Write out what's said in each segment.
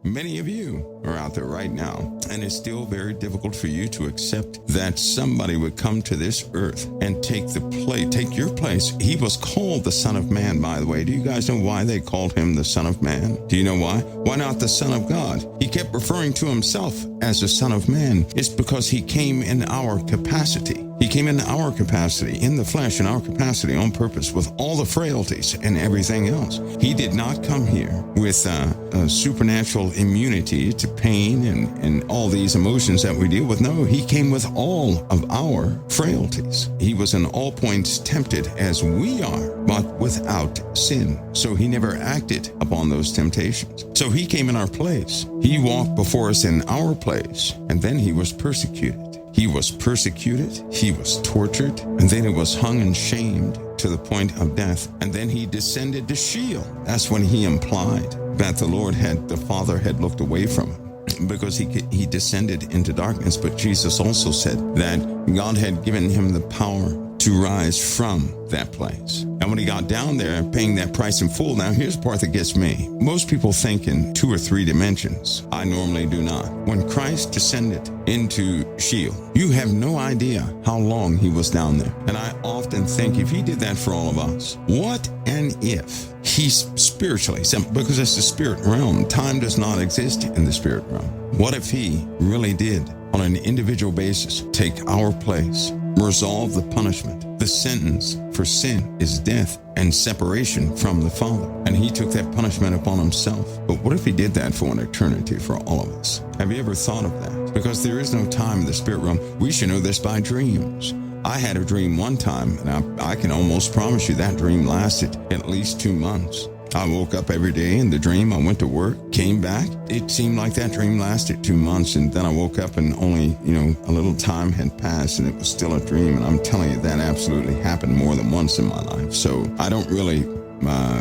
Many of you are out there right now, and it's still very difficult for you to accept that somebody would come to this earth and take your place. He was called the Son of Man, by the way. Do you guys know why they called him the Son of Man? Do you know why? Why not the Son of God? He kept referring to himself as the Son of Man. It's because he came in our capacity. He came in our capacity, in the flesh, in our capacity, on purpose, with all the frailties and everything else. He did not come here with supernatural immunity to pain and all these emotions that we deal with. No, he came with all of our frailties. He was in all points tempted as we are, but without sin. So he never acted upon those temptations. So he came in our place. He walked before us in our place, and then he was persecuted. He was persecuted, he was tortured, and then he was hung and shamed to the point of death. And then he descended to Sheol. That's when he implied that the Father had looked away from him, because he descended into darkness. But Jesus also said that God had given him the power to rise from that place. And when he got down there, paying that price in full. Now, here's the part that gets me. Most people think in 2 or 3 dimensions. I normally do not. When Christ descended into Sheol, you have no idea how long he was down there. And I often think, if he did that for all of us, what and if he's spiritually, because it's the spirit realm, time does not exist in the spirit realm. What if he really did, on an individual basis, take our place, resolve the punishment? The sentence for sin is death and separation from the Father. And he took that punishment upon himself. But what if he did that for an eternity for all of us? Have you ever thought of that? Because there is no time in the spirit realm. We should know this by dreams. I had a dream one time, and I can almost promise you that dream lasted at least 2 months. I woke up every day in the dream. I went to work, came back. It seemed like that dream lasted 2 months. And then I woke up and only, a little time had passed and it was still a dream. And I'm telling you, that absolutely happened more than once in my life. So I don't really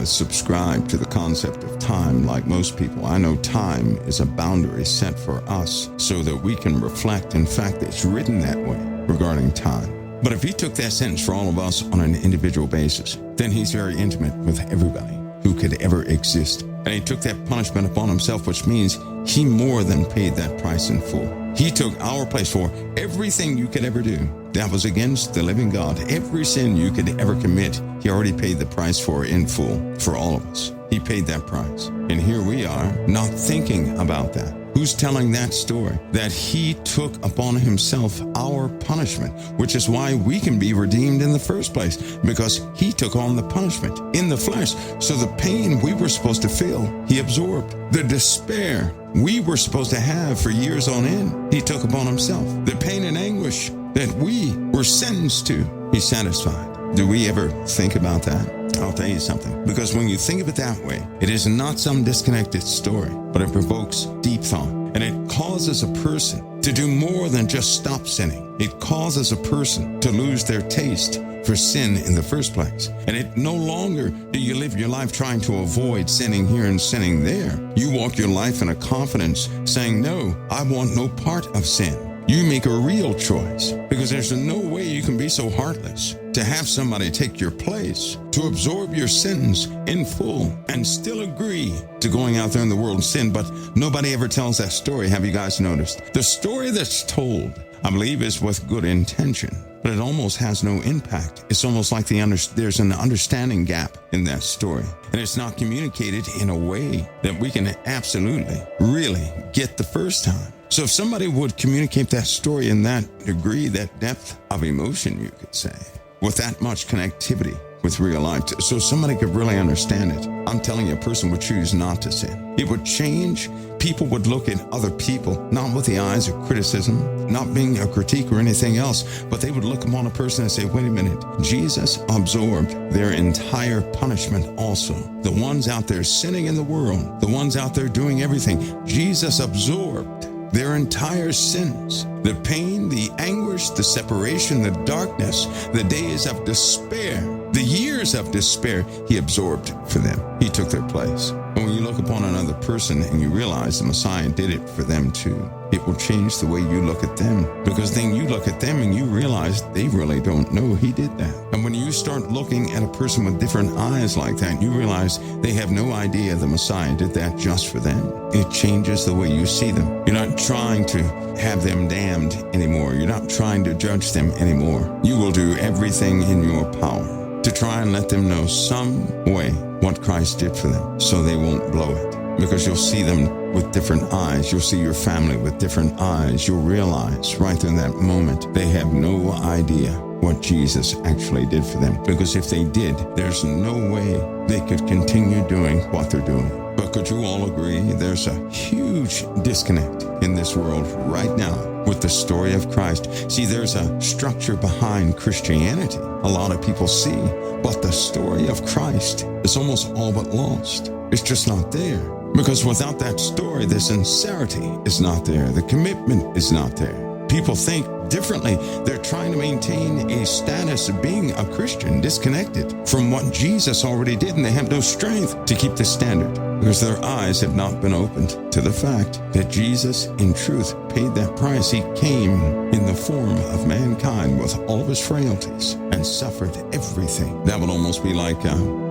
subscribe to the concept of time like most people. I know time is a boundary set for us so that we can reflect. In fact, it's written that way regarding time. But if he took that sentence for all of us on an individual basis, then he's very intimate with everybody who could ever exist. And he took that punishment upon himself, which means he more than paid that price in full. He took our place for everything you could ever do that was against the living God. Every sin you could ever commit, he already paid the price for in full for all of us. He paid that price. And here we are, not thinking about that. Who's telling that story? That he took upon himself our punishment, which is why we can be redeemed in the first place, because he took on the punishment in the flesh. So the pain we were supposed to feel, he absorbed. The despair we were supposed to have for years on end, he took upon himself. The pain and anguish that we were sentenced to, he satisfied. Do we ever think about that? I'll tell you something. Because when you think of it that way, it is not some disconnected story, but it provokes deep thought. And it causes a person to do more than just stop sinning. It causes a person to lose their taste for sin in the first place. And it no longer do you live your life trying to avoid sinning here and sinning there. You walk your life in a confidence saying, no, I want no part of sin. You make a real choice, because there's no way you can be so heartless to have somebody take your place, to absorb your sins in full, and still agree to going out there in the world and sin. But nobody ever tells that story. Have you guys noticed? The story that's told, I believe, is with good intention, but it almost has no impact. It's almost like there's an understanding gap in that story, and it's not communicated in a way that we can absolutely, really get the first time. So if somebody would communicate that story in that degree, that depth of emotion, you could say, with that much connectivity with real life, so somebody could really understand it, I'm telling you, a person would choose not to sin. It would change. People would look at other people, not with the eyes of criticism, not being a critique or anything else, but they would look upon a person and say, wait a minute, Jesus absorbed their entire punishment also. The ones out there sinning in the world, the ones out there doing everything, Jesus absorbed their entire sins, the pain, the anguish, the separation, the darkness, the days of despair. The years of despair he absorbed for them. He took their place. And when you look upon another person and you realize the Messiah did it for them too, it will change the way you look at them. Because then you look at them and you realize they really don't know he did that. And when you start looking at a person with different eyes like that, you realize they have no idea the Messiah did that just for them. It changes the way you see them. You're not trying to have them damned anymore. You're not trying to judge them anymore. You will do everything in your power to try and let them know some way what Christ did for them so they won't blow it. Because you'll see them with different eyes. You'll see your family with different eyes. You'll realize right in that moment they have no idea what Jesus actually did for them. Because if they did, there's no way they could continue doing what they're doing. But could you all agree there's a huge disconnect in this world right now with the story of Christ? See, there's a structure behind Christianity a lot of people see, but the story of Christ is almost all but lost. It's just not there. Because without that story, the sincerity is not there. The commitment is not there. People think differently. They're trying to maintain a status of being a Christian, disconnected from what Jesus already did, and they have no strength to keep the standard because their eyes have not been opened to the fact that Jesus, in truth, paid that price. He came in the form of mankind with all of his frailties and suffered everything. That would almost be like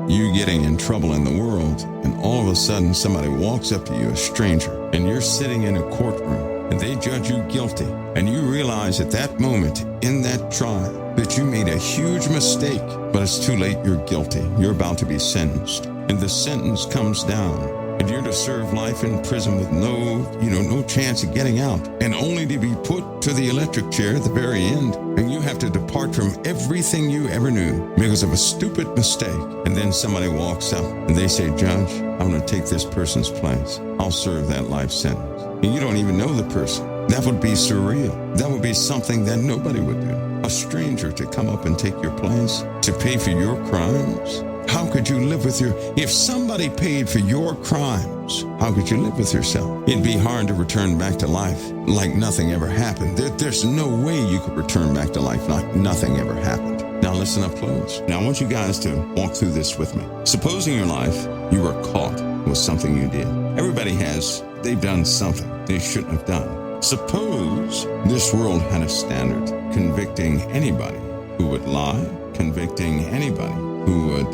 you getting in trouble in the world, and all of a sudden somebody walks up to you, a stranger, and you're sitting in a courtroom, and they judge you guilty, and you realize at that moment in that trial that you made a huge mistake, but it's too late, you're guilty. You're about to be sentenced, and the sentence comes down, and you're to serve life in prison with no chance of getting out, and only to be put to the electric chair at the very end, and you have to depart from everything you ever knew because of a stupid mistake. And then somebody walks up and they say, "Judge, I'm going to take this person's place. I'll serve that life sentence." And you don't even know the person. That would be surreal. That would be something that nobody would do. A stranger to come up and take your place, to pay for your crimes. How could you live with if somebody paid for your crimes, how could you live with yourself? It'd be hard to return back to life like nothing ever happened. There's no way you could return back to life like nothing ever happened. Now listen up close. Now I want you guys to walk through this with me. Suppose in your life you were caught with something you did. Everybody they've done something they shouldn't have done. Suppose this world had a standard convicting anybody who would lie, convicting anybody who would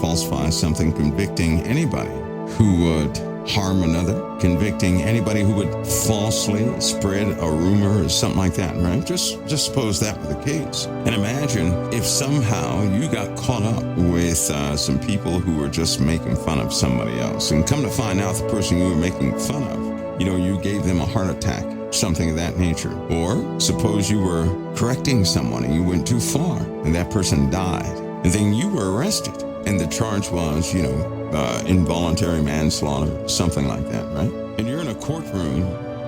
falsify something, convicting anybody who would harm another, convicting anybody who would falsely spread a rumor or something like that, right? Just suppose that were the case. And imagine if somehow you got caught up with some people who were just making fun of somebody else, and come to find out the person you were making fun of, you gave them a heart attack, something of that nature. Or suppose you were correcting someone and you went too far and that person died. And then you were arrested, and the charge was, involuntary manslaughter, something like that, right? And you're in a courtroom,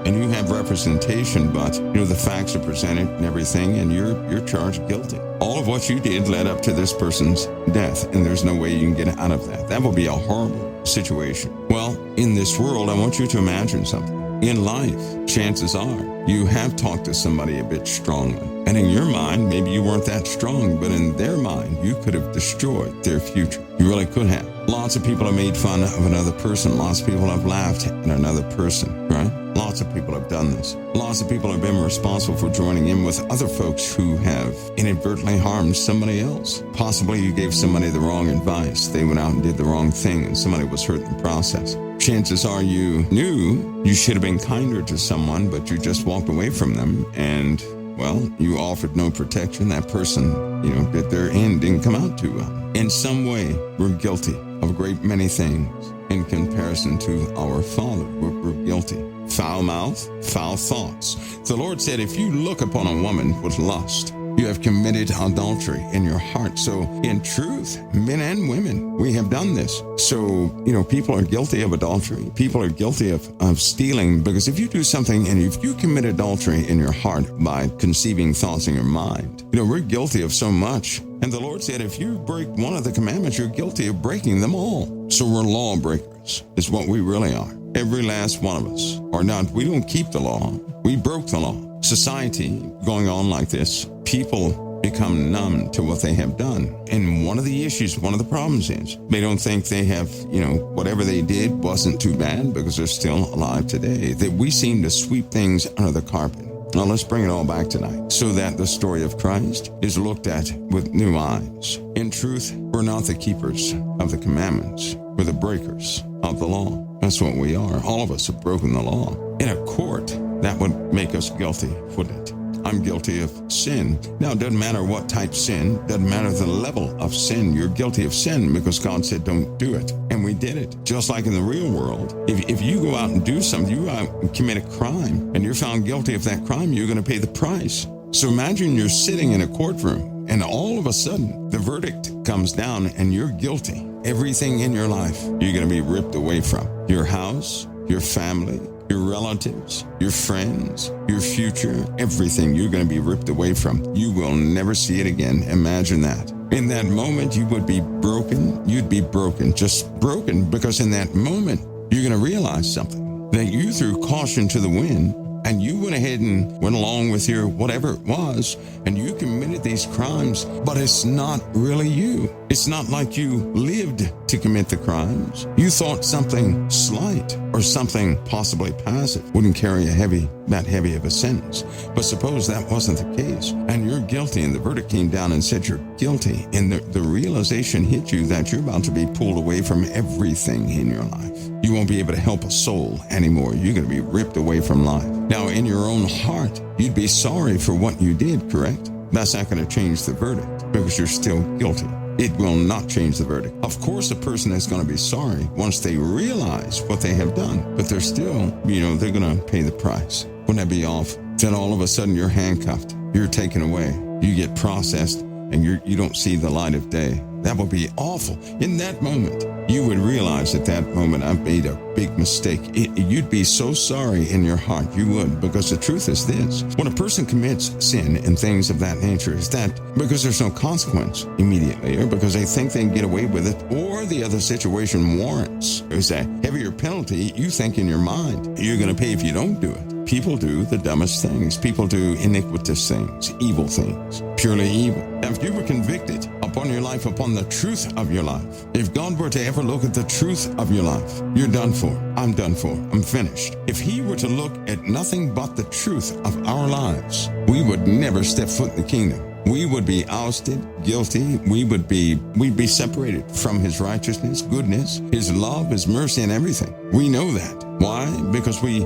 and you have representation, but, the facts are presented and everything, and you're charged guilty. All of what you did led up to this person's death, and there's no way you can get out of that. That would be a horrible situation. Well, in this world, I want you to imagine something. In life, chances are you have talked to somebody a bit strongly. And in your mind, maybe you weren't that strong, but in their mind, you could have destroyed their future. You really could have. Lots of people have made fun of another person. Lots of people have laughed at another person, right? Lots of people have done this. Lots of people have been responsible for joining in with other folks who have inadvertently harmed somebody else. Possibly you gave somebody the wrong advice. They went out and did the wrong thing, and somebody was hurt in the process. Chances are you knew you should have been kinder to someone, but you just walked away from them, and, you offered no protection. That person, did their end didn't come out too well. In some way, we're guilty of a great many things in comparison to our Father. We're guilty. Foul mouth, foul thoughts. The Lord said, if you look upon a woman with lust, you have committed adultery in your heart. So in truth, men and women, we have done this. So, people are guilty of adultery. People are guilty of stealing, because if you do something and if you commit adultery in your heart by conceiving thoughts in your mind, we're guilty of so much. And the Lord said, if you break one of the commandments, you're guilty of breaking them all. So we're lawbreakers, is what we really are. Every last one of us are not. We don't keep the law. We broke the law. Society going on like this, people become numb to what they have done. And one of the problems is they don't think they have, whatever they did wasn't too bad because they're still alive today. That we seem to sweep things under the carpet. Now let's bring it all back tonight so that the story of Christ is looked at with new eyes. In truth, we're not the keepers of the commandments. We're the breakers of the law. That's what we are. All of us have broken the law. In a court, that would make us guilty, wouldn't it? I'm guilty of sin. Now, it doesn't matter what type sin, doesn't matter the level of sin. You're guilty of sin because God said don't do it. And we did it. Just like in the real world, if you go out and do something, you go out and commit a crime, and you're found guilty of that crime, you're going to pay the price. So imagine you're sitting in a courtroom, and all of a sudden, the verdict comes down, and you're guilty. Everything in your life, you're going to be ripped away from. Your house, your family, your relatives, your friends, your future, everything you're going to be ripped away from. You will never see it again. Imagine that. In that moment, you would be broken. You'd be broken, just broken, because in that moment, you're going to realize something, that you threw caution to the wind, and you went ahead and went along with your whatever it was, and you committed these crimes, but it's not really you. It's not like you lived to commit the crimes. You thought something slight or something possibly passive wouldn't carry that heavy of a sentence. But suppose that wasn't the case, and you're guilty, and the verdict came down and said you're guilty, and the realization hit you that you're about to be pulled away from everything in your life. You won't be able to help a soul anymore. You're going to be ripped away from life. Now, in your own heart, you'd be sorry for what you did, correct? That's not going to change the verdict because you're still guilty. It will not change the verdict. Of course, a person is going to be sorry once they realize what they have done, but they're still, they're going to pay the price. Wouldn't that be awful? Then all of a sudden you're handcuffed, you're taken away, you get processed, and you don't see the light of day. That would be awful. In that moment, you would realize at that moment, I've made a big mistake. You'd be so sorry in your heart. You would, because the truth is this. When a person commits sin and things of that nature, is that because there's no consequence immediately, or because they think they can get away with it, or the other situation warrants, is a heavier penalty, you think in your mind, you're going to pay if you don't do it. People do the dumbest things. People do iniquitous things, evil things, purely evil. Now, if you were convicted upon your life, upon the truth of your life, if God were to ever look at the truth of your life, you're done for. I'm done for. I'm finished. If he were to look at nothing but the truth of our lives, we would never step foot in the kingdom. We would be ousted, guilty. We'd be separated from his righteousness, goodness, his love, his mercy, and everything. We know that. Why? Because we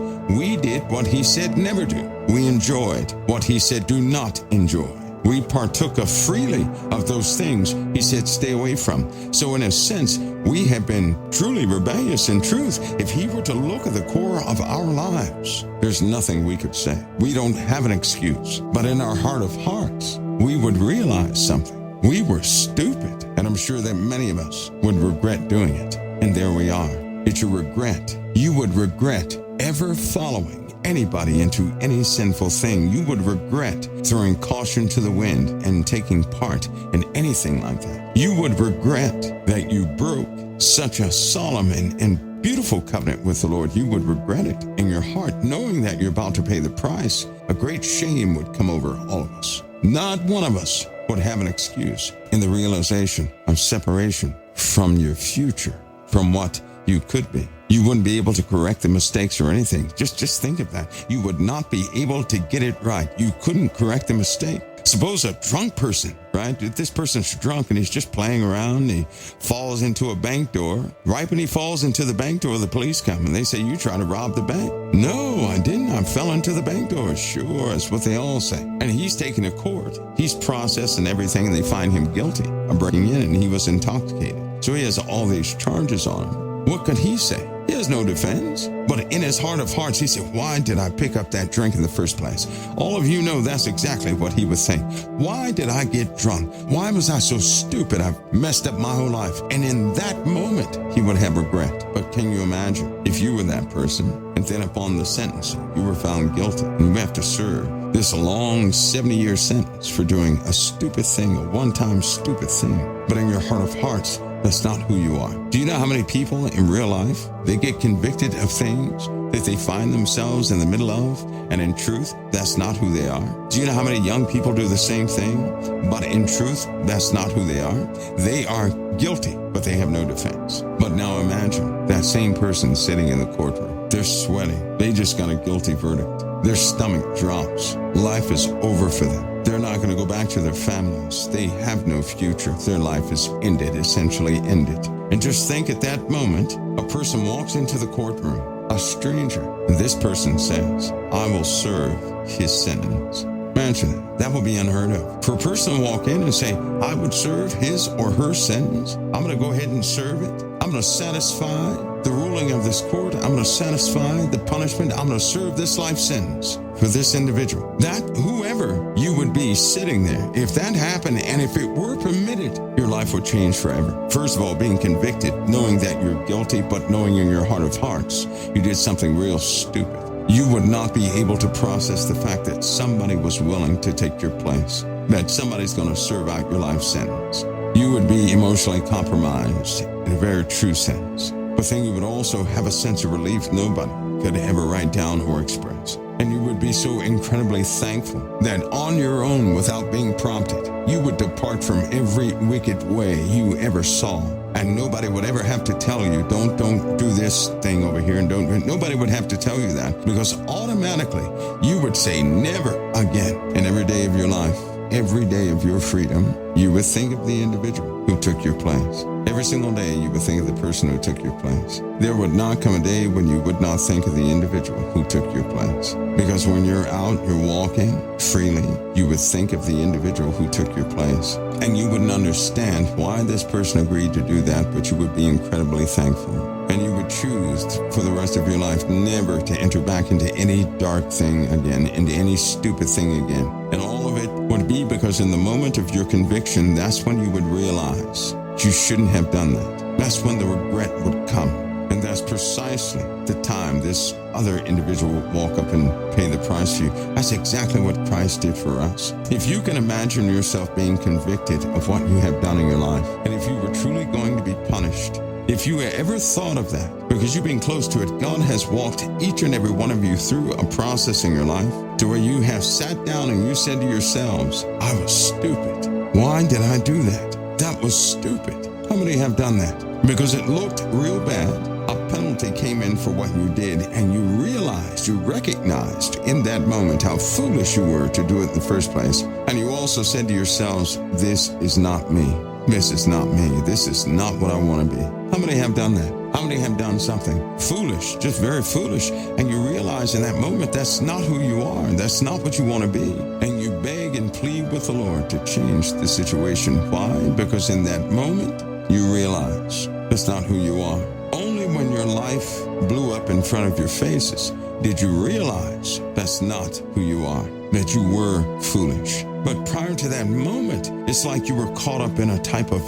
did what he said never do. We enjoyed what he said do not enjoy. We partook freely of those things he said stay away from. So in a sense, we have been truly rebellious in truth. If he were to look at the core of our lives, there's nothing we could say. We don't have an excuse. But in our heart of hearts, we would realize something. We were stupid. And I'm sure that many of us would regret doing it. And there we are. It's your regret. You would regret ever following anybody into any sinful thing. You would regret throwing caution to the wind and taking part in anything like that. You would regret that you broke such a solemn and beautiful covenant with the Lord. You would regret it in your heart, knowing that you're about to pay the price. A great shame would come over all of us. Not one of us would have an excuse in the realization of separation from your future, from what you could be. You wouldn't be able to correct the mistakes or anything. Just think of that. You would not be able to get it right. You couldn't correct the mistake. Suppose a drunk person, right? If this person's drunk and he's just playing around, and he falls into a bank door. Right when he falls into the bank door, the police come and they say, "You trying to rob the bank?" "No, I didn't. I fell into the bank door." "Sure," that's what they all say. And he's taken to court. He's processed and everything, and they find him guilty of breaking in, and he was intoxicated. So he has all these charges on him. What could he say? He has no defense. But in his heart of hearts, he said, "Why did I pick up that drink in the first place?" All of you know that's exactly what he would think. Why did I get drunk? Why was I so stupid? I've messed up my whole life. And in that moment, he would have regret. But can you imagine if you were that person, and then upon the sentencing, you were found guilty, and you have to serve this long 70-year sentence for doing a stupid thing, a one-time stupid thing. But in your heart of hearts, that's not who you are. Do you know how many people in real life, they get convicted of things that they find themselves in the middle of, and in truth, that's not who they are? Do you know how many young people do the same thing? But in truth, that's not who they are. They are guilty, but they have no defense. But now imagine that same person sitting in the courtroom. They're sweating. They just got a guilty verdict. Their stomach drops. Life is over for them. They're not going to go back to their families. They have no future. Their life is ended, essentially ended. And just think, at that moment, a person walks into the courtroom, a stranger, and this person says, I will serve his sentence. Imagine that. That would be unheard of. For a person to walk in and say, I would serve his or her sentence. I'm going to go ahead and serve it. I'm going to satisfy the ruling of this court. I'm going to satisfy the punishment. I'm going to serve this life sentence for this individual. That whoever you would be sitting there, if that happened and if it were permitted, your life would change forever. First of all, being convicted, knowing that you're guilty, but knowing in your heart of hearts you did something real stupid. You would not be able to process the fact that somebody was willing to take your place, that somebody's going to serve out your life sentence. You would be emotionally compromised in a very true sense. But then you would also have a sense of relief nobody could ever write down or express. And you would be so incredibly thankful that on your own, without being prompted, you would depart from every wicked way you ever saw. And nobody would ever have to tell you, don't do this thing over here, and nobody would have to tell you that, because automatically you would say never again. And every day of your life, every day of your freedom, you would think of the individual who took your place. Every single day, you would think of the person who took your place. There would not come a day when you would not think of the individual who took your place. Because when you're out, you're walking freely, you would think of the individual who took your place. And you wouldn't understand why this person agreed to do that, but you would be incredibly thankful. And you would choose for the rest of your life never to enter back into any dark thing again, into any stupid thing again. And all of it would be because in the moment of your conviction, that's when you would realize you shouldn't have done that. That's when the regret would come. And that's precisely the time this other individual would walk up and pay the price for you. That's exactly what Christ did for us. If you can imagine yourself being convicted of what you have done in your life, and if you were truly going to be punished, if you ever thought of that, because you've been close to it, God has walked each and every one of you through a process in your life to where you have sat down and you said to yourselves, I was stupid. Why did I do that? That was stupid. How many have done that? Because it looked real bad. A penalty came in for what you did, and you realized, you recognized in that moment how foolish you were to do it in the first place. And you also said to yourselves, this is not me. This is not me. This is not what I want to be. How many have done that? How many have done something foolish, just very foolish, and you realize in that moment that's not who you are, that's not what you want to be, and you beg and plead with the Lord to change the situation. Why? Because in that moment, you realize that's not who you are. Only when your life blew up in front of your faces did you realize that's not who you are, that you were foolish. But prior to that moment, it's like you were caught up in a type of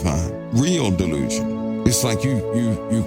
real delusion. It's like you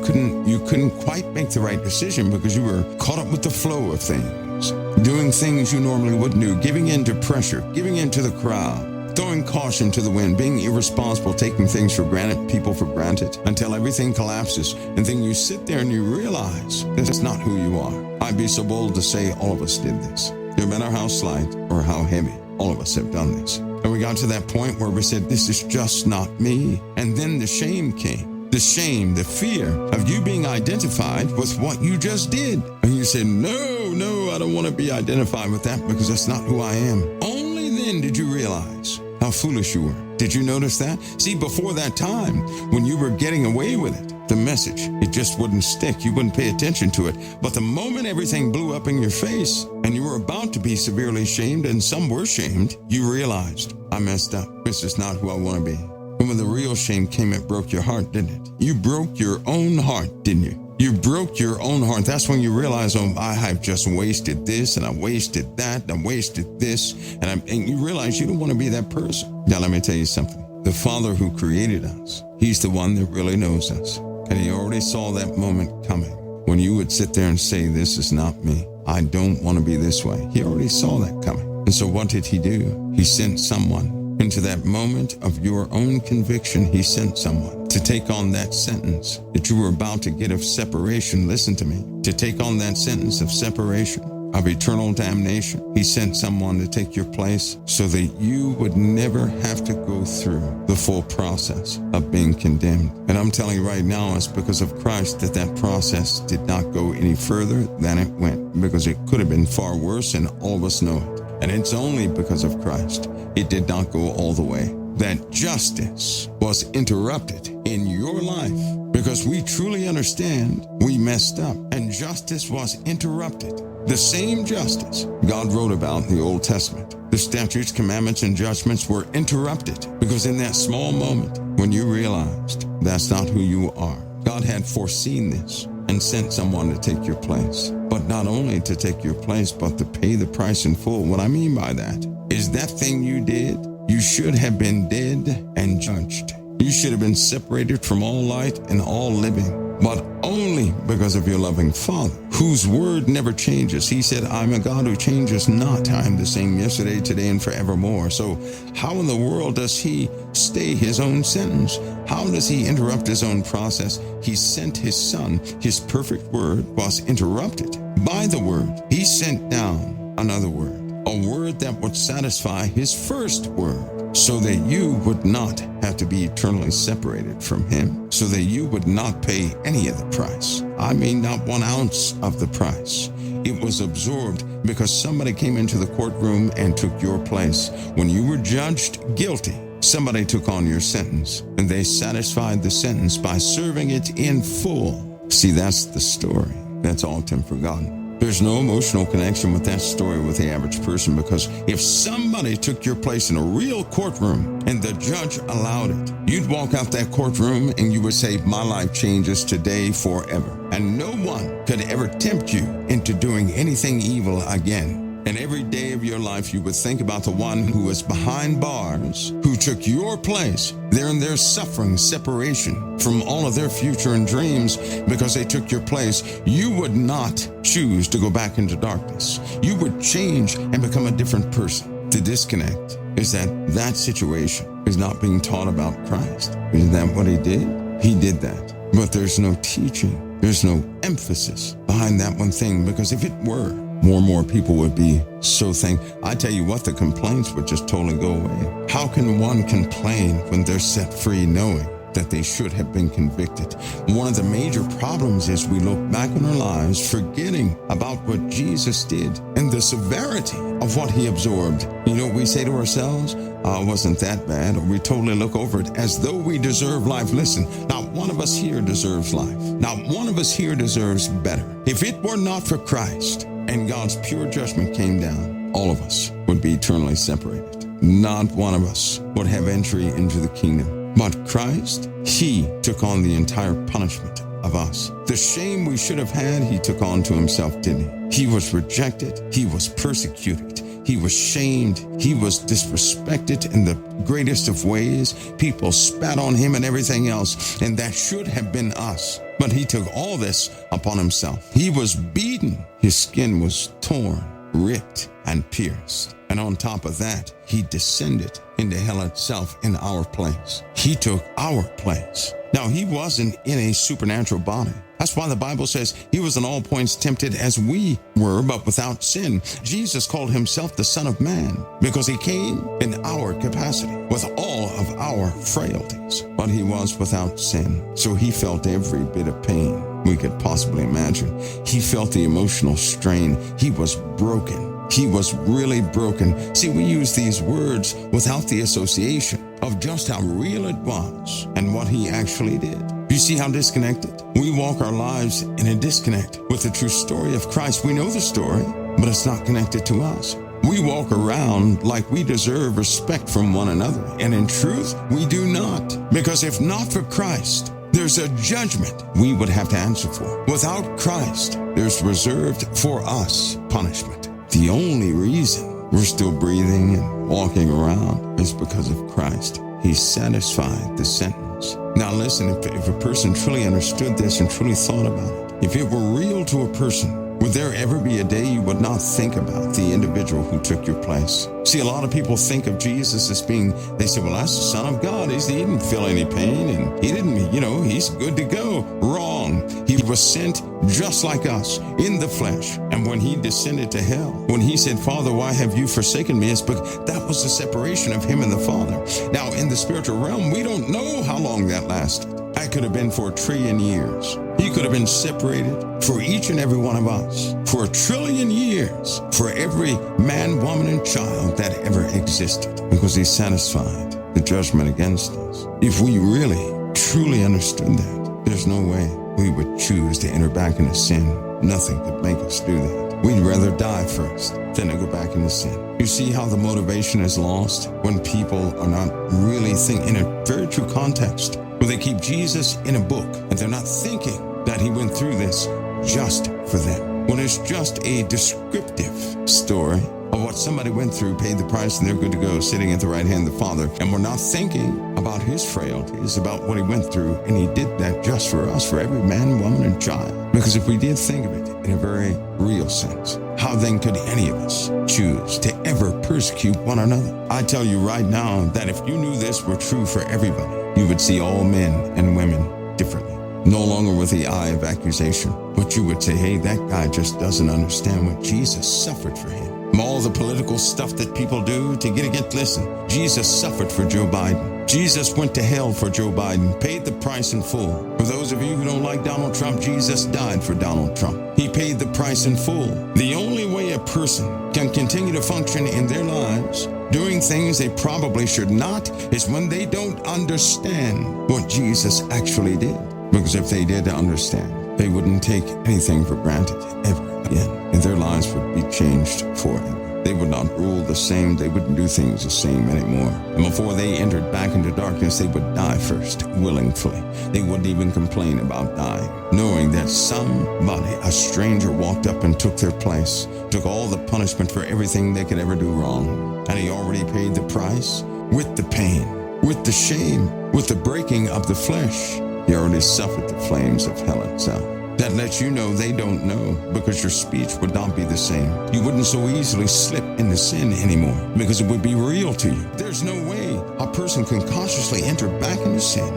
couldn't quite make the right decision because you were caught up with the flow of things, doing things you normally wouldn't do, giving in to pressure, giving in to the crowd, throwing caution to the wind, being irresponsible, taking things for granted, people for granted, until everything collapses. And then you sit there and you realize that's not who you are. I'd be so bold to say all of us did this. No matter how slight or how heavy, all of us have done this. And we got to that point where we said, this is just not me. And then the shame came. The shame, the fear of you being identified with what you just did. And you said, no, I don't want to be identified with that because that's not who I am. Only then did you realize how foolish you were. Did you notice that? See, before that time, when you were getting away with it, the message, it just wouldn't stick. You wouldn't pay attention to it. But the moment everything blew up in your face and you were about to be severely shamed, and some were shamed, you realized, I messed up. This is not who I want to be. And when the real shame came, it broke your heart, didn't it? You broke your own heart, didn't you? You broke your own heart. That's when you realize, oh, I have just wasted this, and I wasted that, and I wasted this, and you realize you don't want to be that person. Now, let me tell you something. The Father who created us, He's the one that really knows us. And He already saw that moment coming when you would sit there and say, this is not me. I don't want to be this way. He already saw that coming. And so what did He do? He sent someone into that moment of your own conviction, he sent someone to take on that sentence that you were about to get of separation. Listen to me. To take on that sentence of separation, of eternal damnation. He sent someone to take your place so that you would never have to go through the full process of being condemned. And I'm telling you right now, it's because of Christ that process did not go any further than it went, because it could have been far worse, and all of us know it. And it's only because of Christ it did not go all the way. That justice was interrupted in your life because we truly understand we messed up, and justice was interrupted. The same justice God wrote about in the Old Testament, the statutes, commandments, and judgments were interrupted because in that small moment when you realized that's not who you are, God had foreseen this and sent someone to take your place. But not only to take your place, but to pay the price in full. What I mean by that is that thing you did, you should have been dead and judged. You should have been separated from all light and all living, but only because of your loving Father, whose word never changes. He said, I'm a God who changes not. I am the same yesterday, today, and forevermore. So how in the world does he stay his own sentence? How does he interrupt his own process? He sent his Son. His perfect word was interrupted by the word. He sent down another word, a word that would satisfy his first word, so that you would not have to be eternally separated from him, so that you would not pay any of the price. I mean, not 1 ounce of the price. It was absorbed because somebody came into the courtroom and took your place. When you were judged guilty, somebody took on your sentence, and they satisfied the sentence by serving it in full. See, that's the story. That's often forgotten. There's no emotional connection with that story with the average person, because if somebody took your place in a real courtroom and the judge allowed it, you'd walk out that courtroom and you would say, my life changes today forever. And no one could ever tempt you into doing anything evil again. And every day of your life, you would think about the one who was behind bars, who took your place. They're in their suffering, separation from all of their future and dreams because they took your place. You would not choose to go back into darkness. You would change and become a different person. The disconnect is that situation is not being taught about Christ. Isn't that what he did? He did that. But there's no teaching. There's no emphasis behind that one thing, because if it were, more and more people would be so thankful. I tell you what, the complaints would just totally go away. How can one complain when they're set free knowing that they should have been convicted? One of the major problems is we look back on our lives forgetting about what Jesus did and the severity of what he absorbed. You know, we say to ourselves, it wasn't that bad, or we totally look over it as though we deserve life. Listen, not one of us here deserves life. Not one of us here deserves better. If it were not for Christ and God's pure judgment came down, all of us would be eternally separated. Not one of us would have entry into the kingdom. But Christ, he took on the entire punishment of us. The shame we should have had, he took on to himself, didn't he? He was rejected. He was persecuted. He was shamed. He was disrespected in the greatest of ways. People spat on him and everything else, and that should have been us. But he took all this upon himself. He was beaten. His skin was torn, ripped, and pierced. And on top of that, he descended into hell itself in our place. He took our place. Now, he wasn't in a supernatural body. That's why the Bible says he was in all points tempted as we were, but without sin. Jesus called himself the Son of Man because he came in our capacity with all of our frailties, but he was without sin. So he felt every bit of pain we could possibly imagine. He felt the emotional strain. He was broken. He was really broken. See, we use these words without the association of just how real it was and what he actually did. You see how disconnected? We walk our lives in a disconnect with the true story of Christ. We know the story, but it's not connected to us. We walk around like we deserve respect from one another, and in truth, we do not. Because if not for Christ, there's a judgment we would have to answer for. Without Christ, there's reserved for us punishment. The only reason we're still breathing and walking around is because of Christ. He satisfied the sentence. Now listen, if a person truly understood this and truly thought about it, if it were real to a person, Would there ever be a day you would not think about the individual who took your place? See, a lot of people think of Jesus as being, they say, well, that's the Son of God. He didn't feel any pain, and he didn't, he's good to go. Wrong. He was sent just like us in the flesh. And when he descended to hell, when he said, Father, why have you forsaken me? It's because that was the separation of him and the Father. Now, in the spiritual realm, we don't know how long that lasted. That could have been for 1 trillion years. He could have been separated for each and every one of us for 1 trillion years, for every man, woman, and child that ever existed, because he satisfied the judgment against us. If we really, truly understood that, there's no way we would choose to enter back into sin. Nothing could make us do that. We'd rather die first than to go back into sin. You see how the motivation is lost when people are not really thinking in a very true context, where they keep Jesus in a book and they're not thinking that he went through this just for them. When it's just a descriptive story of what somebody went through, paid the price, and they're good to go, sitting at the right hand of the Father. And we're not thinking about his frailties, about what he went through. And he did that just for us, for every man, woman, and child. Because if we did think of it in a very real sense, how then could any of us choose to ever persecute one another? I tell you right now that if you knew this were true for everybody, you would see all men and women differently. No longer with the eye of accusation, but you would say, hey, that guy just doesn't understand what Jesus suffered for him. All the political stuff that people do to get against, listen, Jesus suffered for Joe Biden. Jesus went to hell for Joe Biden, paid the price in full. For those of you who don't like Donald Trump, Jesus died for Donald Trump. He paid the price in full. The only way a person can continue to function in their lives, doing things they probably should not, is when they don't understand what Jesus actually did. Because if they did understand, they wouldn't take anything for granted ever again, and their lives would be changed forever. They would not rule the same. They wouldn't do things the same anymore. And before they entered back into darkness, they would die first, willingly. They wouldn't even complain about dying, knowing that somebody, a stranger, walked up and took their place, took all the punishment for everything they could ever do wrong. And he already paid the price with the pain, with the shame, with the breaking of the flesh. He already suffered the flames of hell itself. That lets you know they don't know, because your speech would not be the same. You wouldn't so easily slip into sin anymore, because it would be real to you. There's no way a person can consciously enter back into sin,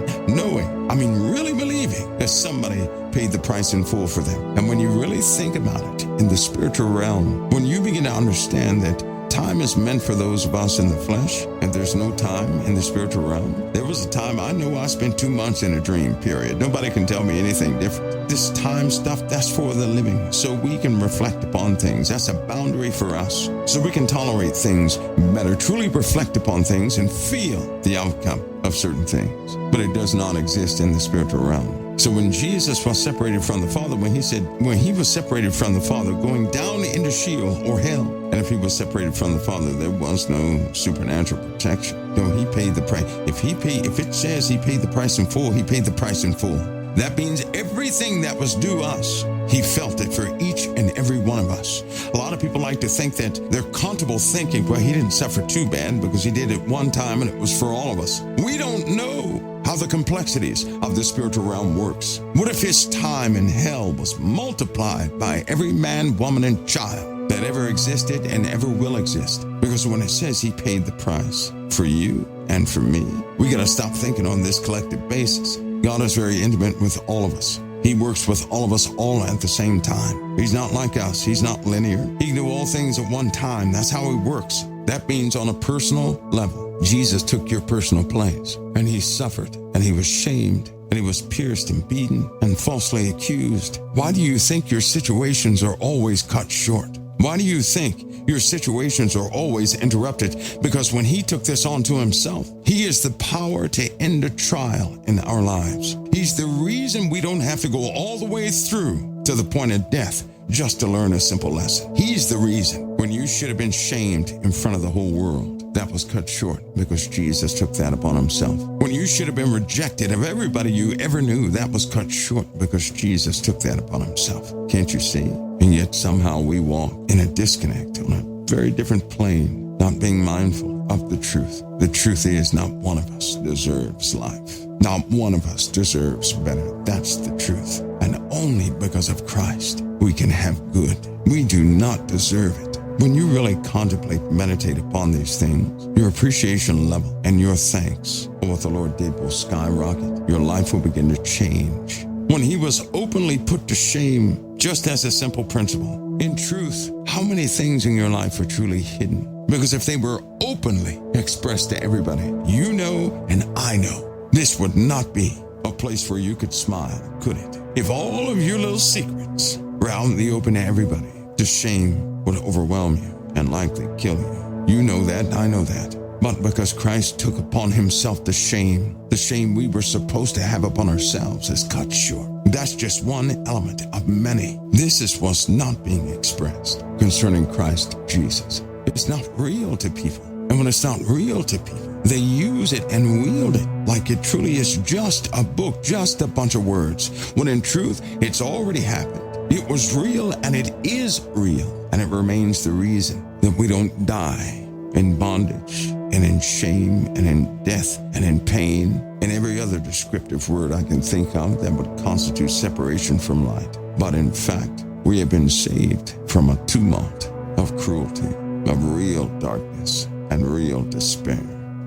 really believing that somebody paid the price in full for them. And when you really think about it in the spiritual realm, when you begin to understand that time is meant for those of us in the flesh, and there's no time in the spiritual realm. There was a time I know I spent 2 months in a dream, period. Nobody can tell me anything different. This time stuff, that's for the living, so we can reflect upon things. That's a boundary for us, so we can tolerate things better, truly reflect upon things and feel the outcome of certain things. But it does not exist in the spiritual realm. So when Jesus was separated from the Father, when he was separated from the Father, going down into Sheol or hell, and if he was separated from the Father, there was no supernatural protection. No, he paid the price. If it says he paid the price in full, he paid the price in full. That means everything that was due us, he felt it for each and every one of us. A lot of people like to think that they're comfortable thinking, well, he didn't suffer too bad because he did it one time and it was for all of us. We don't know how the complexities of the spiritual realm works. What if his time in hell was multiplied by every man, woman, and child that ever existed and ever will exist? Because when it says he paid the price for you and for me, we got to stop thinking on this collective basis. God is very intimate with all of us. He works with all of us all at the same time. He's not like us. He's not linear. He can do all things at one time. That's how he works. That means on a personal level, Jesus took your personal place, and he suffered, and he was shamed, and he was pierced and beaten and falsely accused. Why do you think your situations are always cut short? Why do you think your situations are always interrupted? Because when he took this onto himself, he is the power to end a trial in our lives. He's the reason we don't have to go all the way through to the point of death just to learn a simple lesson. He's the reason when you should have been shamed in front of the whole world, that was cut short because Jesus took that upon himself. When you should have been rejected of everybody you ever knew, that was cut short because Jesus took that upon himself. Can't you see? And yet somehow we walk in a disconnect on a very different plane not being mindful of the truth. The truth is, not one of us deserves life. Not one of us deserves better. That's the truth. And only because of Christ we can have good. We do not deserve it. When you really contemplate, meditate upon these things, your appreciation level and your thanks for what the Lord did will skyrocket. Your life will begin to change. When he was openly put to shame, just as a simple principle. In truth, how many things in your life are truly hidden? Because if they were openly expressed to everybody, you know and I know, this would not be a place where you could smile, could it? If all of your little secrets were out in the open to everybody, the shame would overwhelm you and likely kill you. You know that, I know that. But because Christ took upon himself the shame we were supposed to have upon ourselves is cut short. That's just one element of many. This is what's not being expressed concerning Christ Jesus. It's not real to people. And when it's not real to people, they use it and wield it like it truly is just a book, just a bunch of words, when in truth, it's already happened. It was real and it is real. And it remains the reason that we don't die in bondage and in shame and in death and in pain and every other descriptive word I can think of that would constitute separation from light. But in fact, we have been saved from a tumult of cruelty, of real darkness and real despair,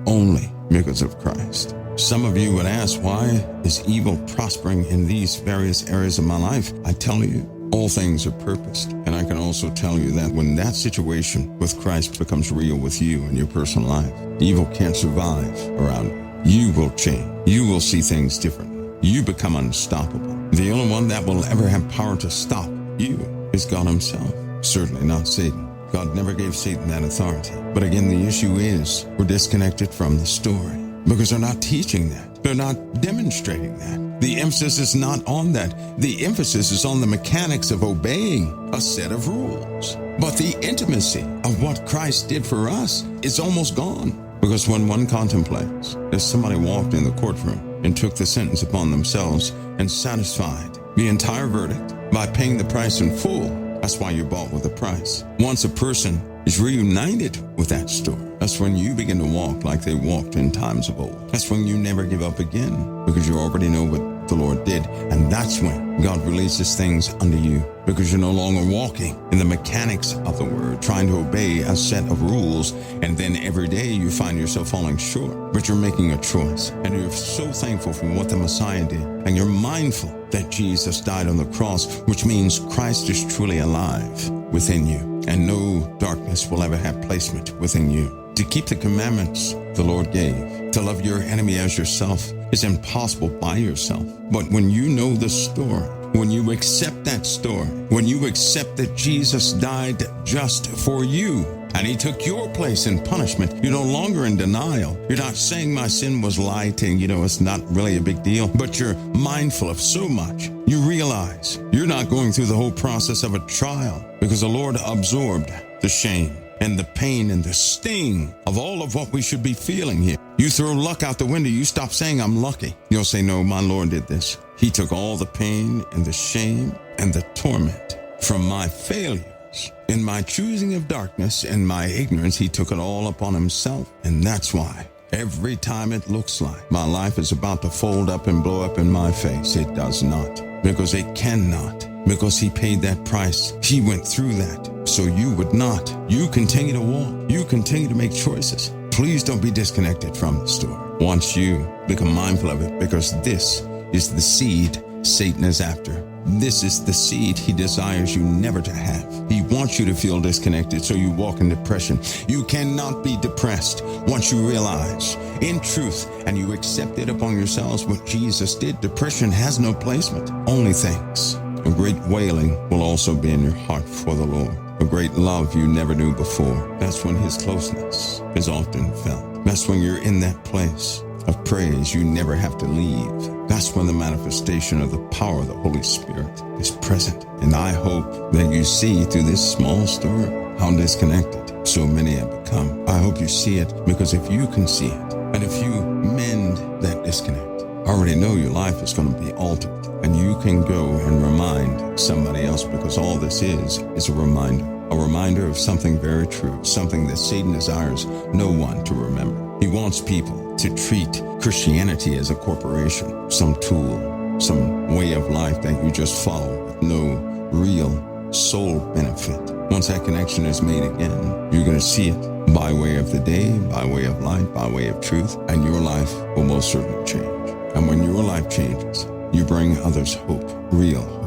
only because of Christ. Some of you would ask, why is evil prospering in these various areas of my life? I tell you, all things are purposed. And I can also tell you that when that situation with Christ becomes real with you in your personal life, evil can't survive around you. You will change. You will see things differently. You become unstoppable. The only one that will ever have power to stop you is God himself. Certainly not Satan. God never gave Satan that authority. But again, the issue is we're disconnected from the story because they're not teaching that. They're not demonstrating that. The emphasis is not on that. The emphasis is on the mechanics of obeying a set of rules. But the intimacy of what Christ did for us is almost gone. Because when one contemplates that somebody walked in the courtroom and took the sentence upon themselves and satisfied the entire verdict by paying the price in full, that's why you're bought with a price. Once a person is reunited with that story, that's when you begin to walk like they walked in times of old. That's when you never give up again because you already know what the Lord did. And that's when God releases things unto you because you're no longer walking in the mechanics of the word, trying to obey a set of rules. And then every day you find yourself falling short, but you're making a choice. And you're so thankful for what the Messiah did. And you're mindful that Jesus died on the cross, which means Christ is truly alive within you. And no darkness will ever have placement within you. To keep the commandments the Lord gave, to love your enemy as yourself, is impossible by yourself. But when you know the story, when you accept that story, when you accept that Jesus died just for you, and he took your place in punishment, you're no longer in denial. You're not saying my sin was light and, it's not really a big deal, but you're mindful of so much. You realize you're not going through the whole process of a trial because the Lord absorbed the shame and the pain and the sting of all of what we should be feeling here. You throw luck out the window. You stop saying, I'm lucky. You'll say, no, my Lord did this. He took all the pain and the shame and the torment from my failures. In my choosing of darkness and my ignorance, he took it all upon himself. And that's why every time it looks like my life is about to fold up and blow up in my face, it does not. Because it cannot. Because he paid that price. He went through that. So you would not. You continue to walk. You continue to make choices. Please don't be disconnected from the story. Once you become mindful of it, because this is the seed Satan is after. This is the seed he desires you never to have. He wants you to feel disconnected so you walk in depression. You cannot be depressed once you realize in truth and you accept it upon yourselves what Jesus did. Depression has no placement, only thanks. A great wailing will also be in your heart for the Lord. A great love you never knew before. That's when his closeness is often felt. That's when you're in that place of praise you never have to leave. That's when the manifestation of the power of the Holy Spirit is present. And I hope that you see through this small story how disconnected so many have become. I hope you see it, because if you can see it, and if you mend that disconnect, already know your life is going to be altered. And you can go and remind somebody else, because all this is a reminder of something very true, something that Satan desires no one to remember. He wants people to treat Christianity as a corporation, some tool, some way of life that you just follow with no real soul benefit. Once that connection is made again, you're going to see it by way of the day, by way of light, by way of truth, and your life will most certainly change. And when your life changes, you bring others hope, real hope.